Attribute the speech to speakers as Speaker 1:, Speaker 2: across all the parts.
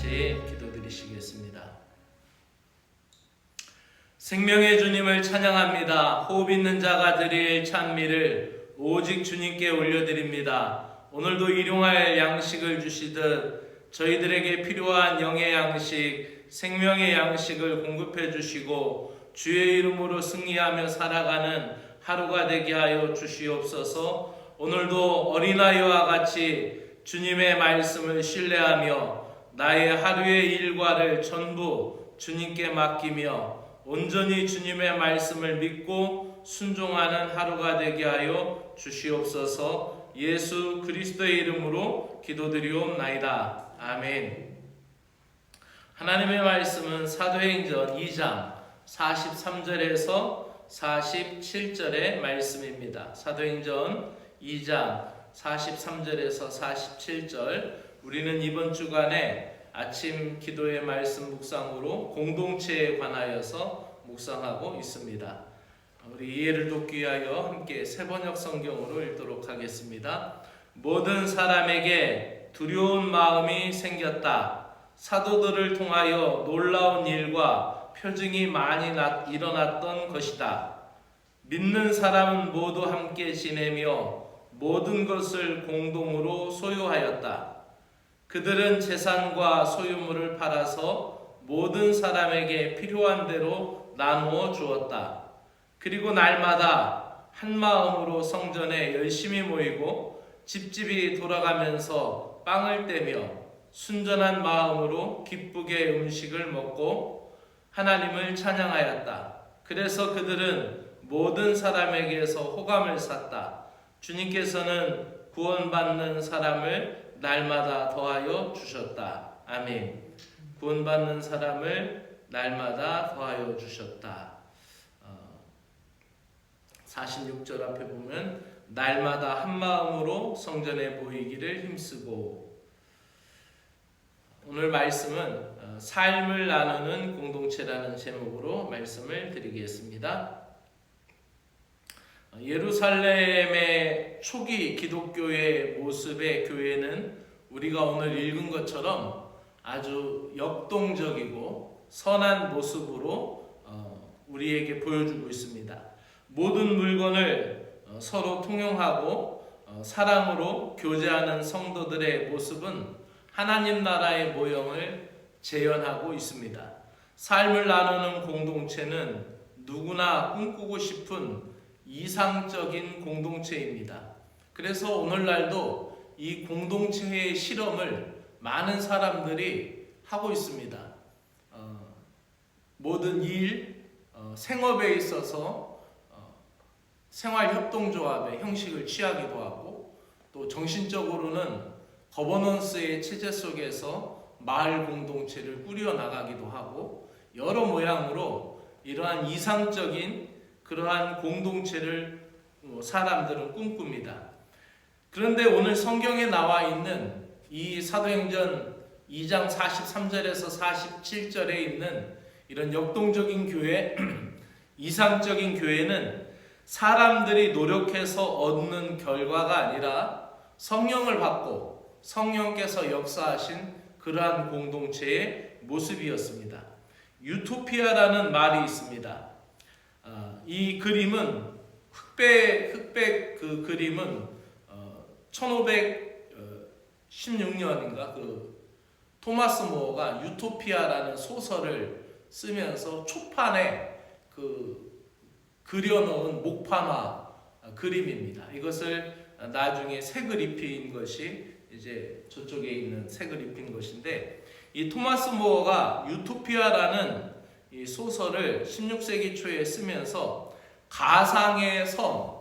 Speaker 1: 같이 기도드리시겠습니다. 생명의 주님을 찬양합니다. 호흡 있는 자가 드릴 찬미를 오직 주님께 올려드립니다. 오늘도 일용할 양식을 주시듯 저희들에게 필요한 영의 양식, 생명의 양식을 공급해 주시고 주의 이름으로 승리하며 살아가는 하루가 되게 하여 주시옵소서. 오늘도 어린아이와 같이 주님의 말씀을 신뢰하며 나의 하루의 일과를 전부 주님께 맡기며 온전히 주님의 말씀을 믿고 순종하는 하루가 되게 하여 주시옵소서. 예수 그리스도의 이름으로 기도드리옵나이다. 아멘. 하나님의 말씀은 사도행전 2장 43절에서 47절의 말씀입니다. 사도행전 2장 43절에서 47절, 우리는 이번 주간에 아침 기도의 말씀 묵상으로 공동체에 관하여서 묵상하고 있습니다. 우리 이해를 돕기 위하여 함께 세번역 성경으로 읽도록 하겠습니다. 모든 사람에게 두려운 마음이 생겼다. 사도들을 통하여 놀라운 일과 표징이 많이 일어났던 것이다. 믿는 사람은 모두 함께 지내며 모든 것을 공동으로 소유하였다. 그들은 재산과 소유물을 팔아서 모든 사람에게 필요한 대로 나누어 주었다. 그리고 날마다 한 마음으로 성전에 열심히 모이고 집집이 돌아가면서 빵을 떼며 순전한 마음으로 기쁘게 음식을 먹고 하나님을 찬양하였다. 그래서 그들은 모든 사람에게서 호감을 샀다. 주님께서는 구원받는 사람을 날마다 더하여 주셨다. 아멘. 구원받는 사람을 날마다 더하여 주셨다. 46절 앞에 보면 날마다 한 마음으로 성전에 모이기를 힘쓰고, 오늘 말씀은 삶을 나누는 공동체라는 제목으로 말씀을 드리겠습니다. 예루살렘의 초기 기독교의 모습의 교회는 우리가 오늘 읽은 것처럼 아주 역동적이고 선한 모습으로 우리에게 보여주고 있습니다. 모든 물건을 서로 통용하고 사랑으로 교제하는 성도들의 모습은 하나님 나라의 모형을 재현하고 있습니다. 삶을 나누는 공동체는 누구나 꿈꾸고 싶은 이상적인 공동체입니다. 그래서 오늘날도 이 공동체의 실험을 많은 사람들이 하고 있습니다. 모든 일, 생업에 있어서 생활협동조합의 형식을 취하기도 하고, 또 정신적으로는 거버넌스의 체제 속에서 마을 공동체를 꾸려나가기도 하고, 여러 모양으로 이러한 이상적인 그러한 공동체를 사람들은 꿈꿉니다. 그런데 오늘 성경에 나와 있는 이 사도행전 2장 43절에서 47절에 있는 이런 역동적인 교회, 이상적인 교회는 사람들이 노력해서 얻는 결과가 아니라 성령을 받고 성령께서 역사하신 그러한 공동체의 모습이었습니다. 유토피아라는 말이 있습니다. 이 그림은 흑백 그 그림은 1516년인가 그 토마스 모어가 유토피아라는 소설을 쓰면서 초판에 그 그려놓은 목판화 그림입니다. 이것을 나중에 색을 입힌 것이 이제 저쪽에 있는 색을 입힌 것인데, 이 토마스 모어가 유토피아라는 이 소설을 16세기 초에 쓰면서 가상의 섬,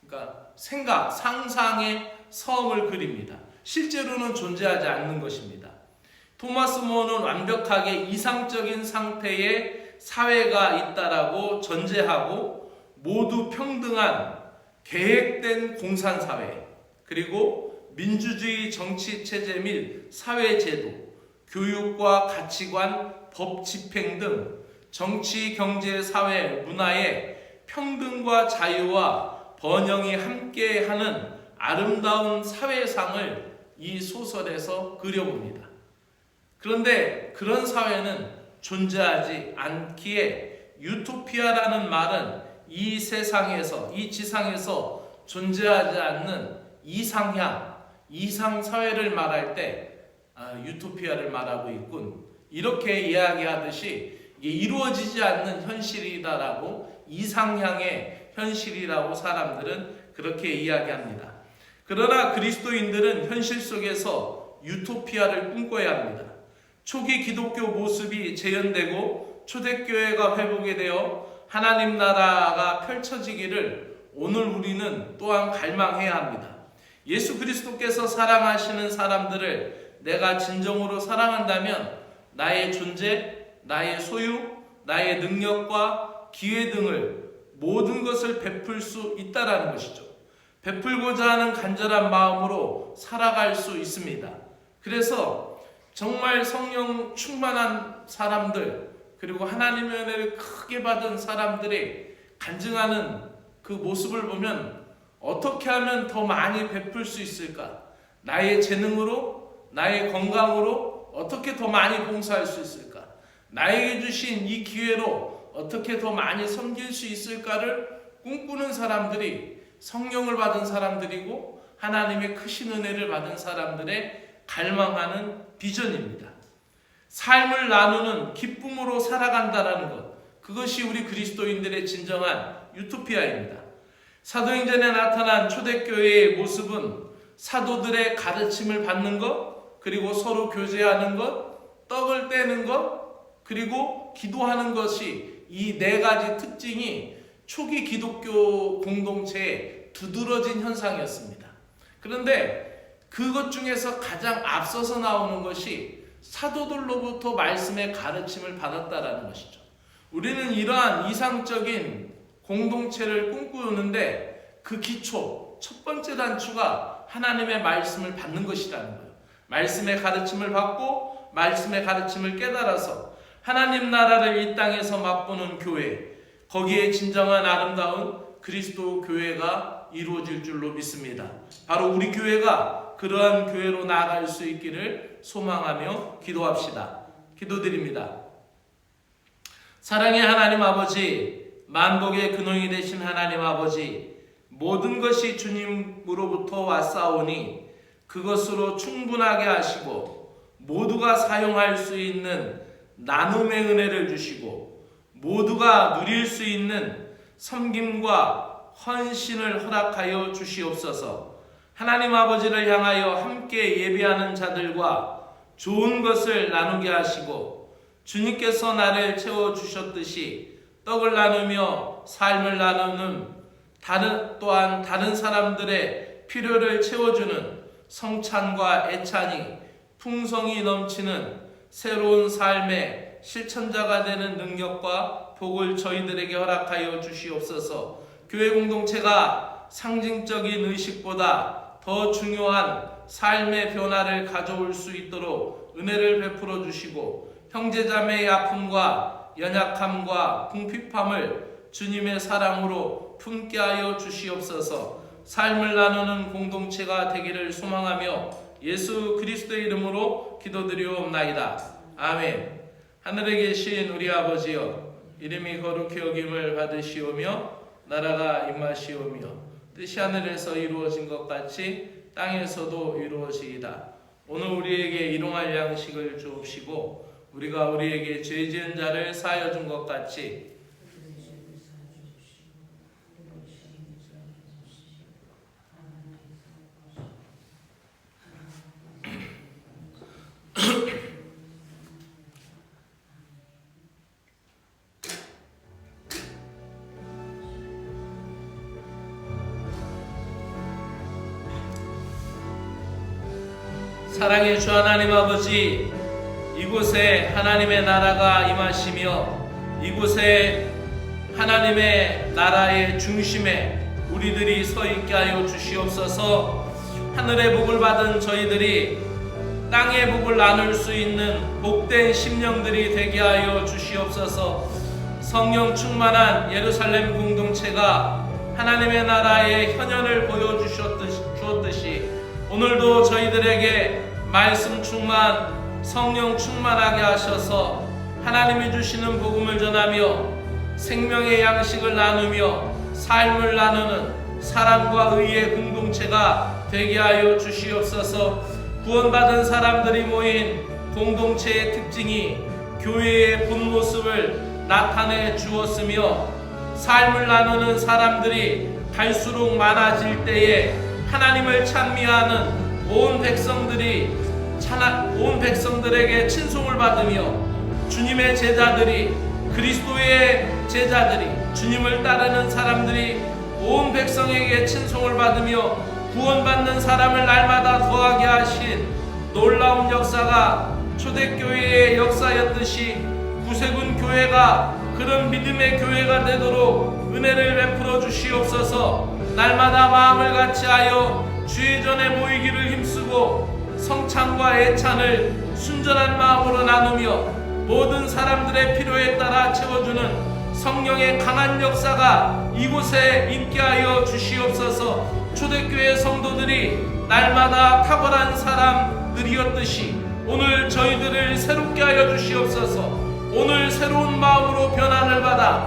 Speaker 1: 그러니까 생각, 상상의 섬을 그립니다. 실제로는 존재하지 않는 것입니다. 토마스 모어는 완벽하게 이상적인 상태의 사회가 있다라고 전제하고 모두 평등한 계획된 공산사회, 그리고 민주주의 정치체제 및 사회제도, 교육과 가치관, 법 집행 등 정치, 경제, 사회, 문화의 평등과 자유와 번영이 함께하는 아름다운 사회상을 이 소설에서 그려봅니다. 그런데 그런 사회는 존재하지 않기에 유토피아라는 말은 이 세상에서, 이 지상에서 존재하지 않는 이상향, 이상사회를 말할 때 유토피아를 말하고 있군, 이렇게 이야기하듯이 이게 이루어지지 않는 현실이다라고, 이상향의 현실이라고 사람들은 그렇게 이야기합니다. 그러나 그리스도인들은 현실 속에서 유토피아를 꿈꿔야 합니다. 초기 기독교 모습이 재현되고 초대교회가 회복이 되어 하나님 나라가 펼쳐지기를 오늘 우리는 또한 갈망해야 합니다. 예수 그리스도께서 사랑하시는 사람들을 내가 진정으로 사랑한다면 나의 존재, 나의 소유, 나의 능력과 기회 등을 모든 것을 베풀 수 있다라는 것이죠. 베풀고자 하는 간절한 마음으로 살아갈 수 있습니다. 그래서 정말 성령 충만한 사람들, 그리고 하나님의 은혜를 크게 받은 사람들이 간증하는 그 모습을 보면 어떻게 하면 더 많이 베풀 수 있을까? 나의 재능으로, 나의 건강으로 어떻게 더 많이 봉사할 수 있을까? 나에게 주신 이 기회로 어떻게 더 많이 섬길 수 있을까를 꿈꾸는 사람들이 성령을 받은 사람들이고 하나님의 크신 은혜를 받은 사람들의 갈망하는 비전입니다. 삶을 나누는 기쁨으로 살아간다라는 것, 그것이 우리 그리스도인들의 진정한 유토피아입니다. 사도행전에 나타난 초대교회의 모습은 사도들의 가르침을 받는 것, 그리고 서로 교제하는 것, 떡을 떼는 것, 그리고 기도하는 것이, 이 네 가지 특징이 초기 기독교 공동체의 두드러진 현상이었습니다. 그런데 그것 중에서 가장 앞서서 나오는 것이 사도들로부터 말씀의 가르침을 받았다라는 것이죠. 우리는 이러한 이상적인 공동체를 꿈꾸는데 그 기초, 첫 번째 단추가 하나님의 말씀을 받는 것이라는 거예요. 말씀의 가르침을 받고 말씀의 가르침을 깨달아서 하나님 나라를 이 땅에서 맛보는 교회, 거기에 진정한 아름다운 그리스도 교회가 이루어질 줄로 믿습니다. 바로 우리 교회가 그러한 교회로 나아갈 수 있기를 소망하며 기도합시다. 기도드립니다. 사랑의 하나님 아버지, 만복의 근원이 되신 하나님 아버지, 모든 것이 주님으로부터 왔사오니 그것으로 충분하게 하시고 모두가 사용할 수 있는 나눔의 은혜를 주시고 모두가 누릴 수 있는 섬김과 헌신을 허락하여 주시옵소서. 하나님 아버지를 향하여 함께 예배하는 자들과 좋은 것을 나누게 하시고 주님께서 나를 채워주셨듯이 떡을 나누며 삶을 나누는 또한 다른 사람들의 필요를 채워주는 성찬과 애찬이 풍성이 넘치는 새로운 삶의 실천자가 되는 능력과 복을 저희들에게 허락하여 주시옵소서. 교회 공동체가 상징적인 의식보다 더 중요한 삶의 변화를 가져올 수 있도록 은혜를 베풀어 주시고 형제자매의 아픔과 연약함과 궁핍함을 주님의 사랑으로 품게 하여 주시옵소서. 삶을 나누는 공동체가 되기를 소망하며 예수 그리스도의 이름으로 기도드리옵나이다. 아멘. 하늘에 계신 우리 아버지여, 이름이 거룩히 여김을 받으시오며 나라가 임하시오며 뜻이 하늘에서 이루어진 것 같이 땅에서도 이루어지이다. 오늘 우리에게 일용할 양식을 주옵시고 우리가 우리에게 죄 지은 자를 사하여 준 것 같이 사랑의 주 하나님 아버지, 이곳에 하나님의 나라가 임하시며 이곳에 하나님의 나라의 중심에 우리들이 서 있게 하여 주시옵소서. 하늘의 복을 받은 저희들이 땅의 복을 나눌 수 있는 복된 심령들이 되게 하여 주시옵소서. 성령 충만한 예루살렘 공동체가 하나님의 나라의 현현을 보여주었듯이 오늘도 저희들에게 말씀 충만, 성령 충만하게 하셔서 하나님이 주시는 복음을 전하며 생명의 양식을 나누며 삶을 나누는 사랑과 의의 공동체가 되게 하여 주시옵소서. 구원받은 사람들이 모인 공동체의 특징이 교회의 본 모습을 나타내 주었으며, 삶을 나누는 사람들이 갈수록 많아질 때에 하나님을 찬미하는 온 백성들에게 친송을 받으며, 주님의 제자들이, 그리스도의 제자들이, 주님을 따르는 사람들이 온 백성에게 친송을 받으며 구원받는 사람을 날마다 더하게 하신 놀라운 역사가 초대교회의 역사였듯이 구세군 교회가 그런 믿음의 교회가 되도록 은혜를 베풀어 주시옵소서. 날마다 마음을 같이하여 주의 전에 모이기를 힘쓰고 성찬과 애찬을 순전한 마음으로 나누며 모든 사람들의 필요에 따라 채워주는 성령의 강한 역사가 이곳에 있게 하여 주시옵소서. 초대교회 성도들이 날마다 탁월한 사람들이었듯이 오늘 저희들을 새롭게 하여 주시옵소서. 오늘 새로운 마음으로 변화를 받아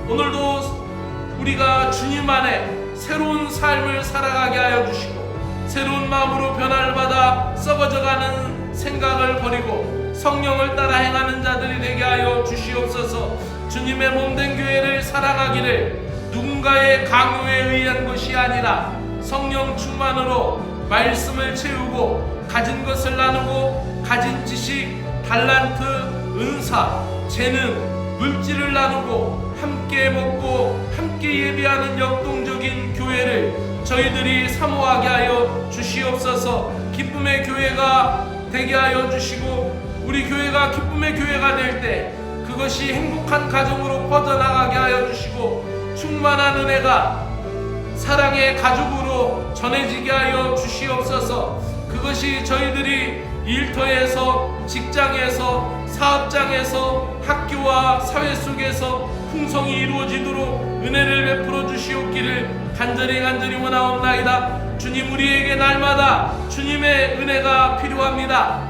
Speaker 1: 오늘도 우리가 주님 안에 새로운 삶을 살아가게 하여 주시고, 새로운 마음으로 변화를 받아 썩어져가는 생각을 버리고 성령을 따라 행하는 자들이 되게 하여 주시옵소서. 주님의 몸된 교회를 사랑하기를 누군가의 강요에 의한 것이 아니라 성령 충만으로 말씀을 채우고 가진 것을 나누고 가진 지식, 달란트, 은사, 재능, 물질을 나누고 함께 먹고 함께 예배하는 역동적인 교회를 저희들이 사모하게 하여 주시옵소서. 기쁨의 교회가 되게 하여 주시고, 우리 교회가 기쁨의 교회가 될 때 그것이 행복한 가정으로 뻗어나가게 하여 주시고, 충만한 은혜가 사랑의 가족으로 전해지게 하여 주시옵소서. 그것이 저희들이 일터에서, 직장에서, 사업장에서, 학교와 사회 속에서 풍성이 이루어지도록 은혜를 베풀어 주시옵기를 간절히 원하옵나이다. 주님, 우리에게 날마다 주님의 은혜가 필요합니다.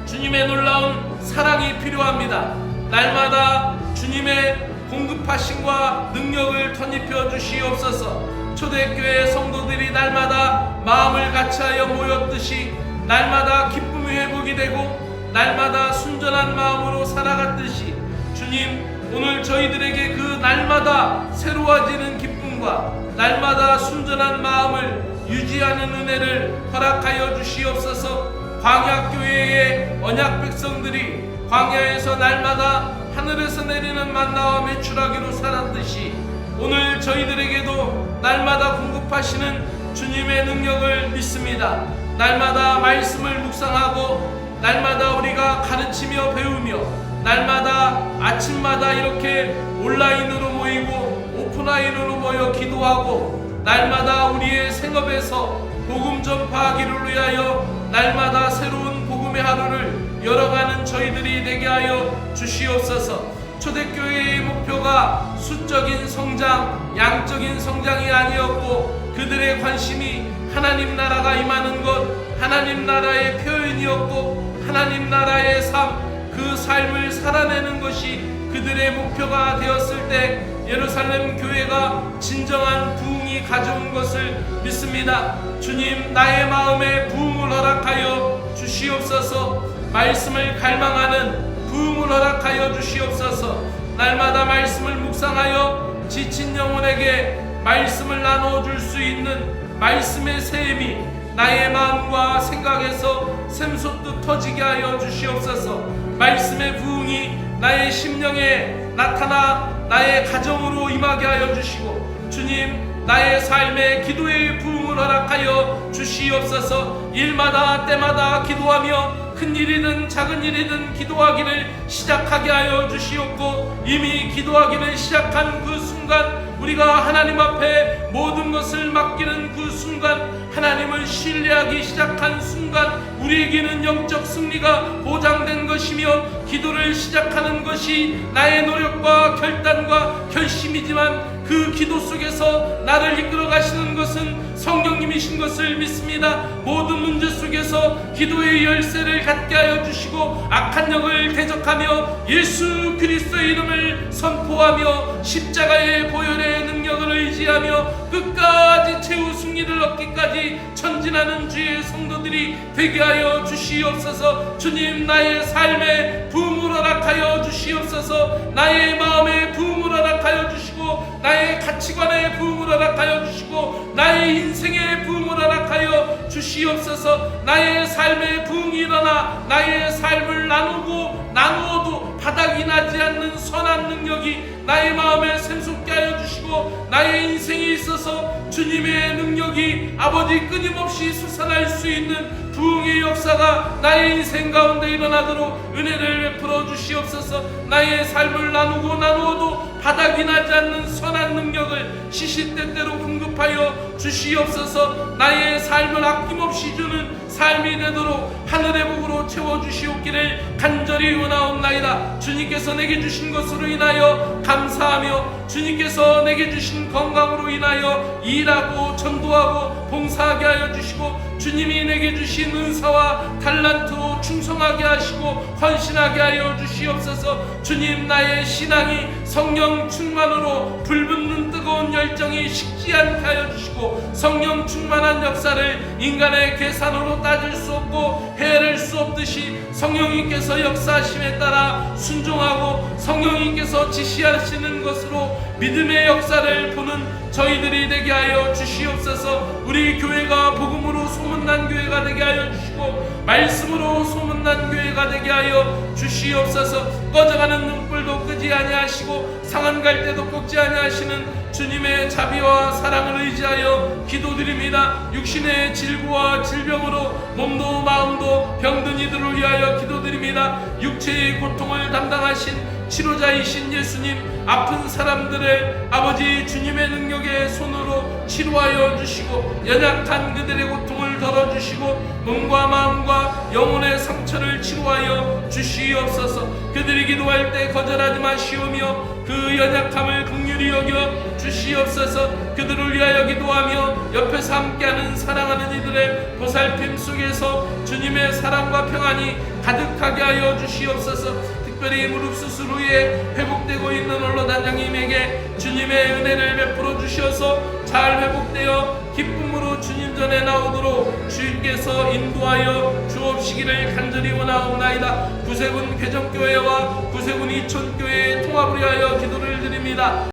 Speaker 1: 주님의 놀라운 사랑이 필요합니다. 날마다 주님의 공급하심과 능력을 덧입혀 주시옵소서. 초대교회 성도들이 날마다 마음을 같이하여 모였듯이 날마다 기쁨이 회복이 되고 날마다 순전한 마음으로 살아갔듯이, 주님, 오늘 저희들에게 그 날마다 새로워지는 기쁨과 날마다 순전한 마음을 유지하는 은혜를 허락하여 주시옵소서. 광야교회의 언약 백성들이 광야에서 날마다 하늘에서 내리는 만나와 메추라기로 살았듯이 오늘 저희들에게도 날마다 공급하시는 주님의 능력을 믿습니다. 날마다 말씀을 묵상하고 날마다 우리가 가르치며 배우며 날마다 아침마다 이렇게 온라인으로 모이고 오프라인으로 모여 기도하고 날마다 우리의 생업에서 복음 전파하기를 위하여 날마다 새로운 복음의 하루를 열어가는 저희들이 되게 하여 주시옵소서. 초대교회의 목표가 수적인 성장, 양적인 성장이 아니었고 그들의 관심이 하나님 나라가 임하는 것, 하나님 나라의 표현이었고 하나님 나라의 삶, 그 삶을 살아내는 것이 그들의 목표가 되었을 때 예루살렘 교회가 진정한 부흥이 가져온 것을 믿습니다. 주님, 나의 마음에 부흥을 허락하여 주시옵소서. 말씀을 갈망하는 부흥을 허락하여 주시옵소서. 날마다 말씀을 묵상하여 지친 영혼에게 말씀을 나눠줄 수 있는 말씀의 샘이 나의 마음과 생각에서 샘솟듯 터지게 하여 주시옵소서. 말씀의 부흥이 나의 심령에 나타나 나의 가정으로 임하게 하여 주시고, 주님, 나의 삶에 기도의 부흥을 허락하여 주시옵소서. 일마다 때마다 기도하며 큰 일이든 작은 일이든 기도하기를 시작하게 하여 주시옵고, 이미 기도하기를 시작한 그 순간 우리가 하나님 앞에 모든 것을 맡기는 그 순간, 하나님을 신뢰하기 시작한 순간 우리에게는 영적 승리가 보장된 것이며, 기도를 시작하는 것이 나의 노력과 결단과 결심이지만 그 기도 속에서 나를 이끌어 가시는 것은 성령님이신 것을 믿습니다. 모든 문제 속에서 기도의 열쇠를 갖게 하여 주시고 악한 영을 대적하며 예수 그리스도의 이름을 선포하며 십자가의 보혈의 능력을 의지하며 끝까지 최후 승리를 얻기까지 전진하는 주의 성도들이 되게 하여 주시옵소서. 주님, 나의 삶에 부흥을 허락하여 주시옵소서. 나의 마음에 부흥을 허락하여 주시고 나의 가치관에 부흥을 허락하여 주시고 나의 인생에 부흥을 허락하여 주시옵소서. 나의 삶에 부흥이 일어나 나의 삶을 나누어도 바닥이 나지 않는 선한 능력이 나의 마음에 샘솟게 하여 주시고 나의 인생에 있어서 주님의 능력이 아버지 끊임없이 솟아날 수 있는 부흥의 역사가 나의 인생 가운데 일어나도록 은혜를 베풀어 주시옵소서. 나의 삶을 나누어도 바닥이 나지 않는 선한 능력을 시시때때로 공급하여 주시옵소서. 나의 삶을 아낌없이 주는 삶이 되도록 하늘의 복으로 채워주시옵기를 간절히 원하옵나이다. 주님께서 내게 주신 것으로 인하여 감사하며 주님께서 내게 주신 건강으로 인하여 일하고 전도하고 봉사하게 하여 주시고 주님이 내게 주신 은사와 달란트로 충성하게 하시고 헌신하게 하여 주시옵소서. 주님, 나의 신앙이 성령 충만으로 불붙는 뜨거운 열정이 식지 않게 하여 주시고 성령 충만한 역사를 인간의 계산으로 따질 수 없고 헤아릴 수 없듯이 성령님께서 역사하심에 따라 순종하고 성령님께서 지시하시는 것으로 믿음의 역사를 보는 저희들이 되게 하여 주시옵소서. 우리 교회가 복음으로 소문난 교회가 되게 하여 주시고 말씀으로 소문난 교회가 되게 하여 주시옵소서. 꺼져가는 눈불도 끄지 아니하시고 상한 갈대도 꺾지 아니하시는 주님의 자비와 사랑을 의지하여 기도드립니다. 육신의 질고와 질병으로 몸도 마음도 병든 이들을 위하여 기도드립니다. 육체의 고통을 담당하신 치료자이신 예수님, 아픈 사람들을 아버지 주님의 능력의 손으로 치료하여 주시고 연약한 그들의 고통을 덜어주시고 몸과 마음과 영혼의 상처를 치료하여 주시옵소서. 그들이 기도할 때 거절하지 마시오며 그 연약함을 긍휼히 여겨 주시옵소서. 그들을 위하여 기도하며 옆에서 함께하는 사랑하는 이들의 보살핌 속에서 주님의 사랑과 평안이 가득하게 하여 주시옵소서. 특별히 무릎 수술 후에 회복되고 있는 언로단장님에게 주님의 은혜를 베풀어 주셔서 잘 회복되어 기쁨으로 주님 전에 나오도록 주님께서 인도하여 주옵시기를 간절히 원하옵나이다. 구세군 개정교회와 구세군 이촌교회의 통합을 위하여 기도를 드립니다.